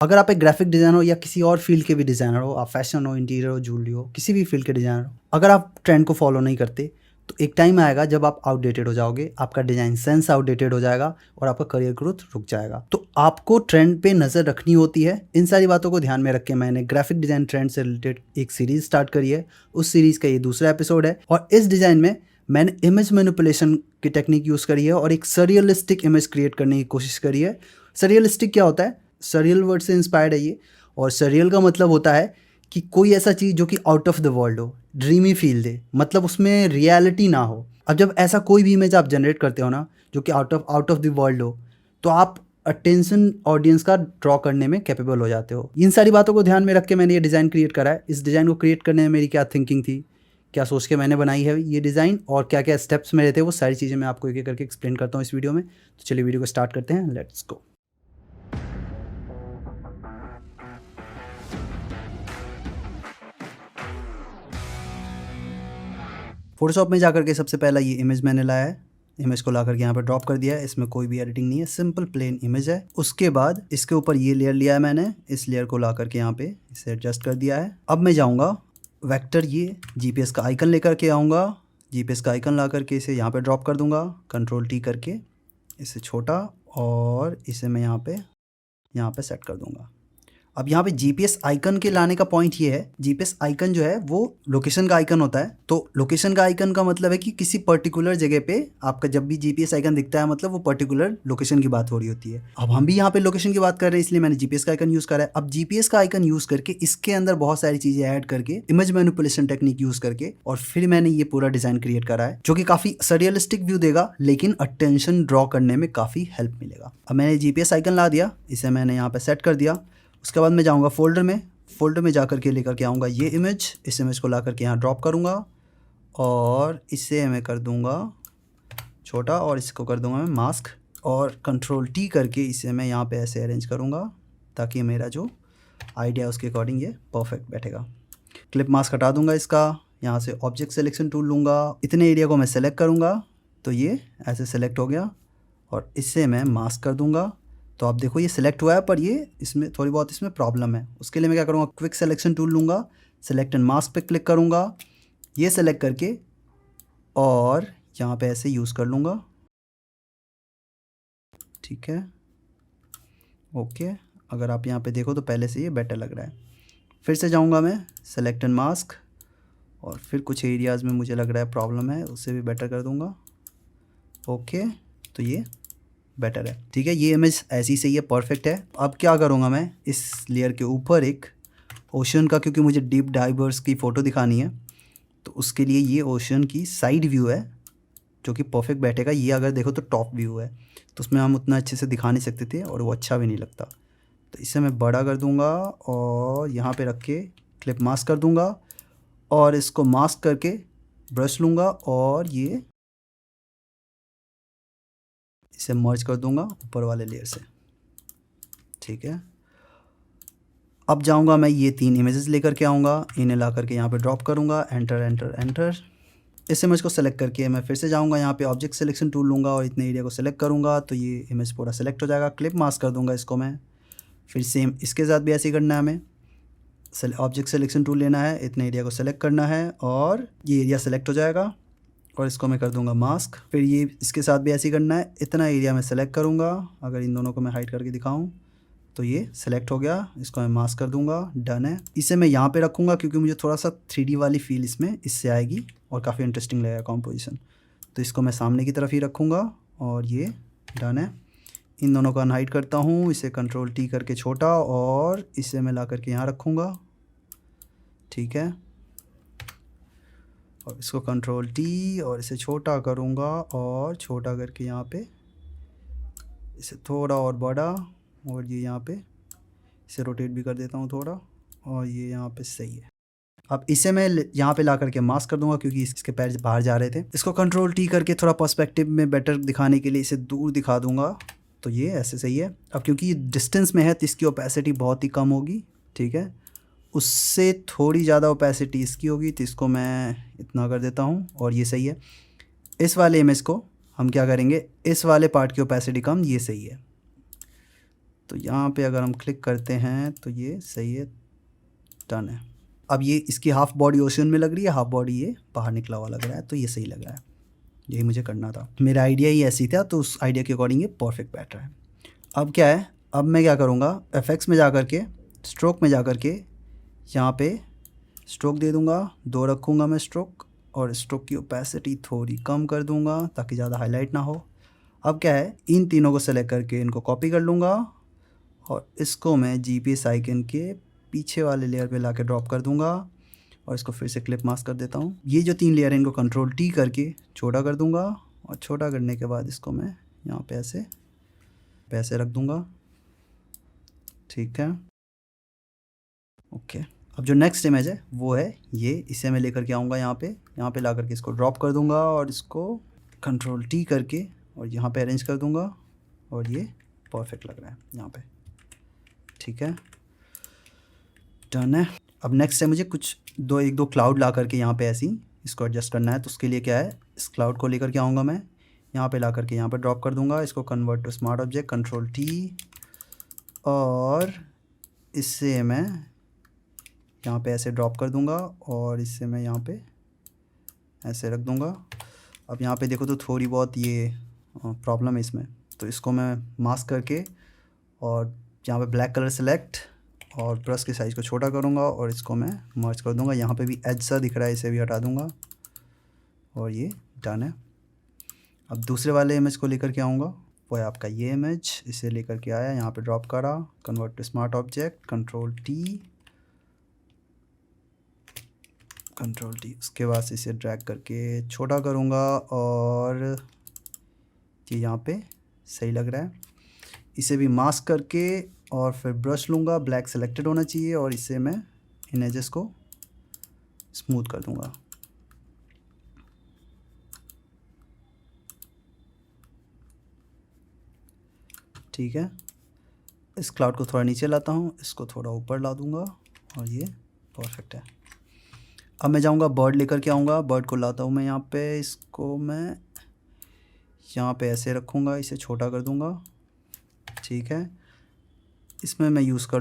अगर आप एक ग्राफिक डिज़ाइनर हो या किसी और फ़ील्ड के भी डिज़ाइनर हो, आप फैशन हो, इंटीरियर हो, ज्वेलरी हो, किसी भी फ़ील्ड के डिज़ाइनर हो, अगर आप ट्रेंड को फ़ॉलो नहीं करते, तो एक टाइम आएगा जब आप आउटडेटेड हो जाओगे, आपका डिज़ाइन सेंस आउटडेटेड हो जाएगा और आपका करियर ग्रोथ रुक जाएगा। तो आपको ट्रेंड पे नज़र रखनी होती है। इन सारी बातों को ध्यान में रख के मैंने ग्राफिक डिज़ाइन ट्रेंड से रिलेटेड एक सीरीज़ स्टार्ट करी है। उस सीरीज़ का ये दूसरा एपिसोड है और इस डिज़ाइन में मैंने इमेज मैनिपुलेशन की टेक्निक यूज़ करी है और एक सरियलिस्टिक इमेज क्रिएट करने की कोशिश करी है। सरियलिस्टिक क्या होता है? सरियल वर्ड से इंस्पायर्ड है ये, और सरियल का मतलब होता है कि कोई ऐसा चीज़ जो कि आउट ऑफ द वर्ल्ड हो, ड्रीमी फील दे, मतलब उसमें रियलिटी ना हो। अब जब ऐसा कोई भी इमेज आप जनरेट करते हो ना जो कि आउट ऑफ द वर्ल्ड हो, तो आप अटेंशन ऑडियंस का ड्रॉ करने में कैपेबल हो जाते हो। इन सारी बातों को ध्यान में रख के मैंने ये डिज़ाइन क्रिएट करा है। इस डिज़ाइन को क्रिएट करने में मेरी क्या थिंकिंग थी, क्या सोच के मैंने बनाई है ये डिज़ाइन, और क्या क्या स्टेप्स मेरे थे, वो सारी चीज़ें मैं आपको एक एक करके एक्सप्लेन करता हूँ इस वीडियो में। तो चलिए वीडियो को स्टार्ट करते हैं, लेट्स गो। फोटोशॉप में जाकर के सबसे पहला ये इमेज मैंने लाया है। इमेज को ला करके यहाँ पर ड्रॉप कर दिया है। इसमें कोई भी एडिटिंग नहीं है, सिंपल प्लेन इमेज है। उसके बाद इसके ऊपर ये लेयर लिया है मैंने, इस लेयर को ला करके यहाँ पे इसे एडजस्ट कर दिया है। अब मैं जाऊँगा वेक्टर, ये जीपीएस का आइकन लेकर के आऊँगा। जीपीएस का आइकन ला करके इसे यहाँ पर ड्रॉप कर दूँगा, कंट्रोल टी करके इसे छोटा, और इसे मैं यहाँ पे सेट कर दूँगा। अब यहाँ पे जीपीएस आइकन के लाने का पॉइंट ये है, जीपीएस आइकन जो है वो लोकेशन का आइकन होता है। तो लोकेशन का आइकन का मतलब है कि किसी पर्टिकुलर जगह पे आपका जब भी जीपीएस आइकन दिखता है, मतलब वो पर्टिकुलर लोकेशन की बात हो रही होती है। अब हम भी यहाँ पे लोकेशन की बात कर रहे हैं, इसलिए मैंने जीपीएस का आइकन यूज करा है। अब जीपीएस का आइकन यूज करके इसके अंदर बहुत सारी चीजें ऐड करके इमेज मैनिपुलेशन टेक्निक यूज करके और फिर मैंने ये पूरा डिजाइन क्रिएट करा है, जो कि काफी सरियलिस्टिक व्यू देगा, लेकिन अटेंशन ड्रॉ करने में काफी हेल्प मिलेगा। अब मैंने जीपीएस आइकन ला दिया, इसे मैंने यहाँ पे सेट कर दिया। उसके बाद मैं जाऊंगा फोल्डर में जाकर के लेकर के आऊँगा ये इमेज। इस इमेज को ला करके यहाँ ड्रॉप करूँगा और इसे मैं कर दूँगा छोटा, और इसको कर दूँगा मैं मास्क, और कंट्रोल टी करके इसे मैं यहाँ पे ऐसे अरेंज करूँगा ताकि मेरा जो आइडिया है उसके अकॉर्डिंग ये परफेक्ट बैठेगा। क्लिप मास्क हटा दूँगा इसका, यहाँ से ऑब्जेक्ट सिलेक्शन टूल लूँगा, इतने एरिया को मैं सेलेक्ट करूँगा तो ये ऐसे सेलेक्ट हो गया, और इससे मैं मास्क कर दूँगा। तो आप देखो ये सिलेक्ट हुआ है, पर ये इसमें थोड़ी बहुत इसमें प्रॉब्लम है। उसके लिए मैं क्या करूँगा, क्विक सिलेक्शन टूल लूँगा, सेलेक्ट एंड मास्क पे क्लिक करूँगा, ये सेलेक्ट करके और यहाँ पे ऐसे यूज़ कर लूँगा। ठीक है, ओके। अगर आप यहाँ पे देखो तो पहले से ये बेटर लग रहा है। फिर से जाऊँगा मैं सेलेक्ट एंड मास्क, और फिर कुछ एरियाज़ में मुझे लग रहा है प्रॉब्लम है, उससे भी बेटर कर दूँगा। ओके, तो ये बेटर है। ठीक है, ये इमेज ऐसी सही है, परफेक्ट है। अब क्या करूँगा मैं, इस लेयर के ऊपर एक ओशन का, क्योंकि मुझे डीप डाइवर्स की फ़ोटो दिखानी है, तो उसके लिए ये ओशन की साइड व्यू है जो कि परफेक्ट बैठेगा। ये अगर देखो तो टॉप व्यू है, तो उसमें हम उतना अच्छे से दिखा नहीं सकते थे और वो अच्छा भी नहीं लगता। तो इसे मैं बड़ा कर दूँगा और यहाँ पे रख के क्लिप मास्क कर दूँगा, और इसको मास्क करके ब्रश लूँगा और ये इसे मर्ज कर दूँगा ऊपर वाले लेयर से। ठीक है, अब जाऊँगा मैं ये 3 इमेजेस लेकर के आऊँगा, इन्हें ला करके यहाँ पे ड्रॉप करूँगा, एंटर एंटर एंटर। इस इमेज को सेलेक्ट करके मैं फिर से जाऊँगा, यहाँ पे ऑब्जेक्ट सिलेक्शन टूल लूँगा और इतने एरिया को सेलेक्ट करूँगा तो ये इमेज पूरा सेलेक्ट हो जाएगा। क्लिप मास्क कर दूँगा इसको मैं। फिर सेम इसके साथ भी ऐसे ही करना है हमें, ऑब्जेक्ट सिलेक्शन टूल लेना है, इतने एरिया को सेलेक्ट करना है और ये एरिया सेलेक्ट हो जाएगा, और इसको मैं कर दूँगा मास्क। फिर ये इसके साथ भी ऐसे ही करना है, इतना एरिया मैं सेलेक्ट करूँगा। अगर इन दोनों को मैं हाइड करके दिखाऊँ तो ये सेलेक्ट हो गया, इसको मैं मास्क कर दूंगा, डन है। इसे मैं यहाँ पे रखूँगा क्योंकि मुझे थोड़ा सा 3D वाली फील इसमें इससे आएगी और काफ़ी इंटरेस्टिंग लगेगा कॉम्पोजिशन। तो इसको मैं सामने की तरफ ही रखूँगा और ये डन है। इन दोनों को अनहाइड करता हूँ, इसे कंट्रोल टी करके छोटा, और इसे मैं ला करके यहाँ रखूँगा। ठीक है, और इसको कंट्रोल टी और इसे छोटा करूँगा, और छोटा करके यहाँ पे इसे थोड़ा और बड़ा, और ये यहाँ पे इसे रोटेट भी कर देता हूँ थोड़ा, और ये यहाँ पे सही है। अब इसे मैं यहाँ पे ला करके मास्क कर दूंगा क्योंकि इसके पैर बाहर जा रहे थे। इसको कंट्रोल टी करके थोड़ा पर्सपेक्टिव में बेटर दिखाने के लिए इसे दूर दिखा दूंगा, तो ये ऐसे सही है। अब क्योंकि ये डिस्टेंस में है तो इसकी ओपेसिटी बहुत ही कम होगी। ठीक है, उससे थोड़ी ज़्यादा ओपेसिटी इसकी होगी, तो इसको मैं इतना कर देता हूँ और ये सही है। इस वाले इमेज को हम क्या करेंगे, इस वाले पार्ट की ओपेसिटी कम, ये सही है। तो यहाँ पे अगर हम क्लिक करते हैं तो ये सही है, डन है। अब ये इसकी हाफ बॉडी ओशन में लग रही है, हाफ बॉडी ये बाहर निकला हुआ लग रहा है, तो ये सही लग रहा है। यही मुझे करना था, मेरा आइडिया ही ऐसी था, तो उस आइडिया के अकॉर्डिंग ये परफेक्ट बैठ रहा है। अब क्या है, अब मैं क्या करूँगा, एफेक्ट्स में जा कर के, स्ट्रोक में जा कर के यहाँ पे स्ट्रोक दे दूँगा, 2 रखूँगा मैं स्ट्रोक, और स्ट्रोक की ओपेसिटी थोड़ी कम कर दूँगा ताकि ज़्यादा हाईलाइट ना हो। अब क्या है, इन तीनों को सेलेक्ट करके इनको कॉपी कर लूँगा और इसको मैं GPS आइकन के पीछे वाले लेयर पे लाके ड्रॉप कर दूँगा और इसको फिर से क्लिप मास्क कर देता हूँ। ये जो 3 लेयर हैं इनको कंट्रोल T करके छोटा कर दूँगा और छोटा करने के बाद इसको मैं यहाँ पे ऐसे रख दूँगा, ठीक है, ओके। अब जो नेक्स्ट इमेज है वो है ये, इसे मैं लेकर के आऊँगा यहाँ पे ला करके इसको ड्रॉप कर दूँगा और इसको कंट्रोल T करके और यहाँ पे अरेंज कर दूँगा और ये परफेक्ट लग रहा है यहाँ पे, ठीक है, डन है। अब नेक्स्ट है मुझे कुछ एक दो क्लाउड ला करके यहाँ पे ऐसी इसको एडजस्ट करना है, तो उसके लिए क्या है, इस क्लाउड को लेकर के आऊँगा मैं यहाँ पे ला करके यहाँ पे ड्रॉप कर दूँगा, इसको convert to smart object, control T, और इससे मैं यहाँ पे ऐसे ड्रॉप कर दूँगा और इससे मैं यहाँ पे ऐसे रख दूँगा। अब यहाँ पे देखो तो थोड़ी बहुत ये प्रॉब्लम है इसमें, तो इसको मैं मास्क करके और यहाँ पे ब्लैक कलर सेलेक्ट और ब्रश के साइज़ को छोटा करूँगा और इसको मैं मर्ज कर दूँगा। यहाँ पे भी एज सा दिख रहा है, इसे भी हटा दूँगा और ये डन है। अब दूसरे वाले इमेज को लेकर के आऊँगा, वो है आपका ये इमेज, इसे लेकर के आया, यहाँ पे ड्रॉप करा, convert to smart object, control T, उसके बाद इसे ड्रैग करके छोटा करूँगा और ये यहाँ पे सही लग रहा है। इसे भी मास्क करके और फिर ब्रश लूँगा, ब्लैक सेलेक्टेड होना चाहिए, और इससे मैं इन एजेस को स्मूथ कर दूँगा, ठीक है। इस क्लाउड को थोड़ा नीचे लाता हूँ, इसको थोड़ा ऊपर ला दूँगा और ये परफेक्ट है। अब मैं जाऊँगा बर्ड लेकर के आऊँगा, बर्ड को लाता हूँ मैं यहाँ पे, इसको मैं यहाँ पे ऐसे रखूँगा, इसे छोटा कर दूँगा, ठीक है। इसमें मैं यूज़ कर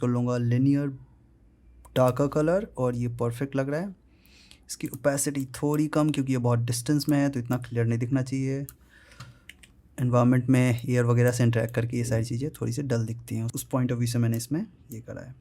लूँगा लिनियर डार्कर कलर और ये परफेक्ट लग रहा है। इसकी ओपेसिटी थोड़ी कम, क्योंकि ये बहुत डिस्टेंस में है तो इतना क्लियर नहीं दिखना चाहिए। एनवायरनमेंट में एयर वगैरह से इंटरेक्ट करके ये सारी चीज़ें थोड़ी सी डल दिखती हैं, उस पॉइंट ऑफ व्यू से मैंने इसमें ये करा है।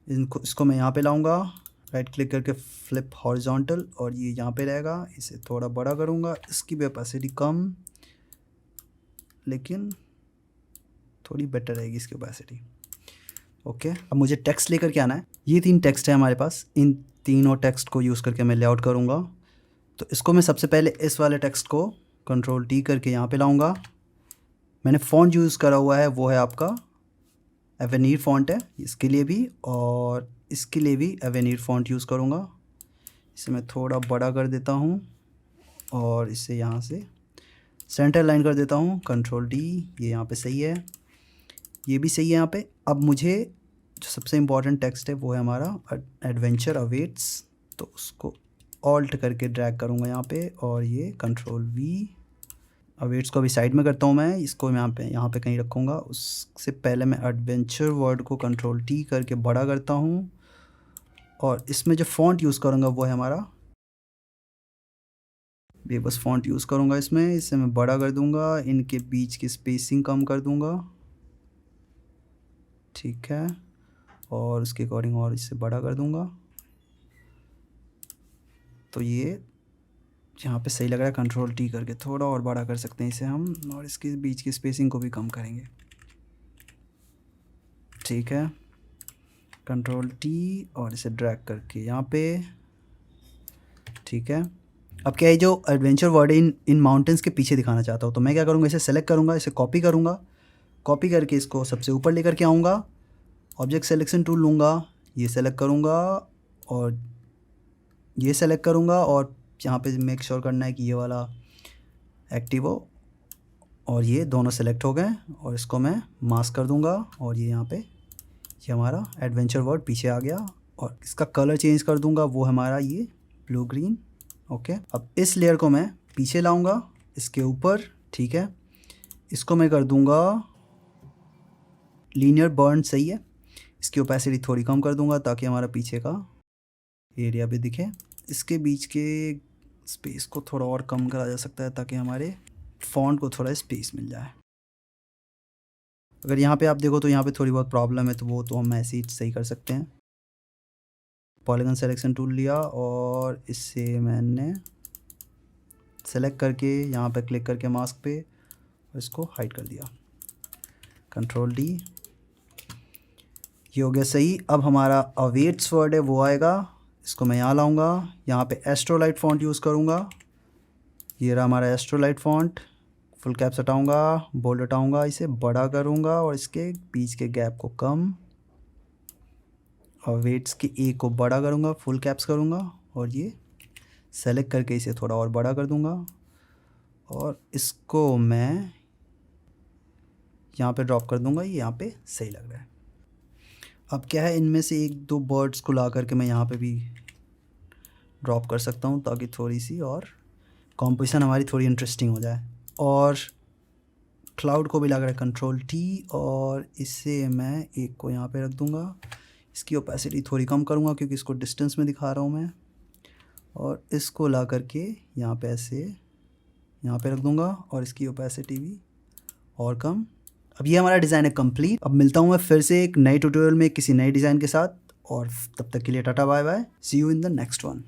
इसको मैं यहाँ पे लाऊंगा, राइट क्लिक करके फ्लिप हॉरिजॉन्टल, और ये यहाँ पे रहेगा, इसे थोड़ा बड़ा करूँगा, इसकी भी ओपेसिटी कम लेकिन थोड़ी बेटर रहेगी इसकी ओपेसिटी, ओके। अब मुझे टेक्स्ट लेकर के आना है, ये 3 टेक्स्ट है हमारे पास, इन तीनों टेक्स्ट को यूज़ करके मैं लेआउट करूँगा। तो इसको मैं सबसे पहले इस वाले टेक्स्ट को कंट्रोल T करके यहाँ पे लाऊंगा। मैंने फ़ॉन्ट यूज़ करा हुआ है वो है आपका एवेनीर फ़ॉन्ट है, इसके लिए भी और इसके लिए भी एवेनीर फ़ॉन्ट यूज़ करूँगा। इसे मैं थोड़ा बड़ा कर देता हूँ और इसे यहाँ से सेंटर लाइन कर देता हूँ, कंट्रोल D, ये यहाँ पे सही है, ये भी सही है यहाँ पे। अब मुझे जो सबसे इम्पॉर्टेंट टेक्स्ट है वो है हमारा एडवेंचर अवेट्स, तो उसको ऑल्ट करके ड्रैग करूँगा यहाँ पे और ये कंट्रोल V, अवेट्स को अभी साइड में करता हूँ मैं, इसको मैं यहाँ पे कहीं रखूँगा। उससे पहले मैं एडवेंचर वर्ड को कंट्रोल T करके बड़ा करता हूँ और इसमें जो फ़ॉन्ट यूज़ करूँगा वो है हमारा बेबस फ़ॉन्ट यूज़ करूँगा इसमें, इसे मैं बड़ा कर दूँगा, इनके बीच की स्पेसिंग कम कर दूँगा, ठीक है, और उसके अकॉर्डिंग और इसे बड़ा कर दूँगा। तो ये यहाँ पे सही लग रहा है, कंट्रोल T करके थोड़ा और बड़ा कर सकते हैं इसे हम, और इसके बीच की स्पेसिंग को भी कम करेंगे, ठीक है, कंट्रोल T और इसे ड्रैग करके यहाँ पे, ठीक है। अब क्या है, जो एडवेंचर वर्ड इन माउंटेन्स के पीछे दिखाना चाहता हूँ, तो मैं क्या करूँगा, इसे सेलेक्ट करूँगा, इसे कॉपी करूँगा, कॉपी करके इसको सबसे ऊपर लेकर के आऊँगा, ऑब्जेक्ट सेलेक्शन टूल लूँगा, ये सेलेक्ट करूँगा और ये सेलेक्ट करूँगा, और यहाँ पे मेक श्योर करना है कि ये वाला एक्टिव हो, और ये दोनों सेलेक्ट हो गए, और इसको मैं मास्क कर दूँगा और ये यहाँ पे ये हमारा एडवेंचर वर्ड पीछे आ गया, और इसका कलर चेंज कर दूँगा, वो हमारा ये ब्लू ग्रीन, ओके। अब इस लेयर को मैं पीछे लाऊँगा इसके ऊपर, ठीक है, इसको मैं कर दूंगा लीनियर बर्न, सही है। इसकी ओपेसिटी थोड़ी कम कर दूंगा ताकि हमारा पीछे का एरिया भी दिखे। इसके बीच के स्पेस को थोड़ा और कम करा जा सकता है ताकि हमारे फॉन्ट को थोड़ा स्पेस मिल जाए। अगर यहाँ पे आप देखो तो यहाँ पे थोड़ी बहुत प्रॉब्लम है, तो वो तो हम ऐसे ही सही कर सकते हैं। पॉलीगन सिलेक्शन टूल लिया और इससे मैंने सेलेक्ट करके यहाँ पे क्लिक करके मास्क पे इसको हाइड कर दिया, कंट्रोल डी, ये हो गया सही। अब हमारा अवेट्स वर्ड है वो आएगा, इसको मैं यहाँ लाऊंगा, यहाँ पे एस्ट्रोलाइट फॉन्ट यूज़ करूँगा। ये रहा हमारा एस्ट्रोलाइट फॉन्ट। फुल कैप्स हटाऊँगा, बोल्ड हटाऊँगा, इसे बड़ा करूँगा और इसके बीच के गैप को कम, और वेट्स के ए को बड़ा करूँगा, फुल कैप्स करूँगा और ये सेलेक्ट करके इसे थोड़ा और बड़ा कर दूँगा और इसको मैं यहाँ पे ड्रॉप कर दूँगा। ये यहाँ पे सही लग रहा है। अब क्या है, इनमें से एक दो बर्ड्स को ला करके मैं यहाँ पे भी ड्रॉप कर सकता हूँ ताकि थोड़ी सी और कॉम्पोजिशन हमारी थोड़ी इंटरेस्टिंग हो जाए। और क्लाउड को भी ला कर कंट्रोल टी और इससे मैं एक को यहाँ पे रख दूँगा। इसकी ओपेसिटी थोड़ी कम करूँगा क्योंकि इसको डिस्टेंस में दिखा रहा हूँ मैं, और इसको ला करके यहाँ पे ऐसे यहाँ पे रख दूँगा और इसकी ओपेसिटी भी और कम। अब ये हमारा डिज़ाइन है कंप्लीट। अब मिलता हूँ मैं फिर से एक नए ट्यूटोरियल में किसी नए डिज़ाइन के साथ, और तब तक के लिए tata bye bye, see you in the next one.